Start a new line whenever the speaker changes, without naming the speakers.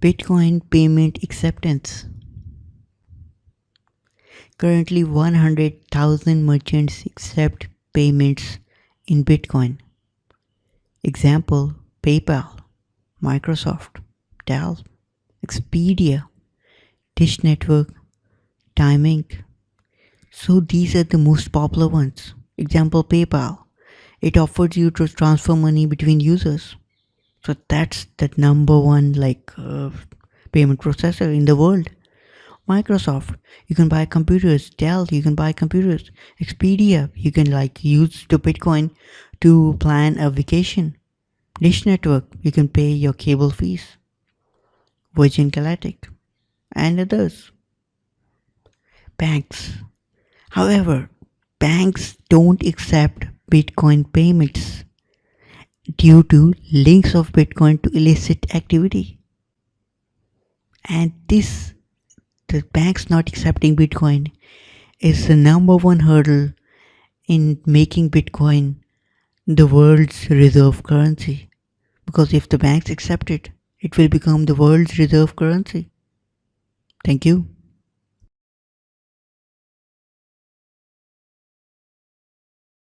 Bitcoin payment acceptance. Currently, 100,000 merchants accept payments in Bitcoin. Example: PayPal, Microsoft, Dell, Expedia, Dish Network, Time Inc. So these are the most popular ones. Example: PayPal. It offers you to transfer money between users. So that's the number one payment processor in the world. Microsoft, you can buy computers. Dell, you can buy computers. Expedia, you can use the Bitcoin to plan a vacation. Dish Network, you can pay your cable fees. Virgin Galactic, and others. Banks. However, banks don't accept Bitcoin payments due to links of Bitcoin to illicit activity. And the banks not accepting Bitcoin is the number one hurdle in making Bitcoin the world's reserve currency. Because if the banks accept it, it will become the world's reserve currency. Thank you.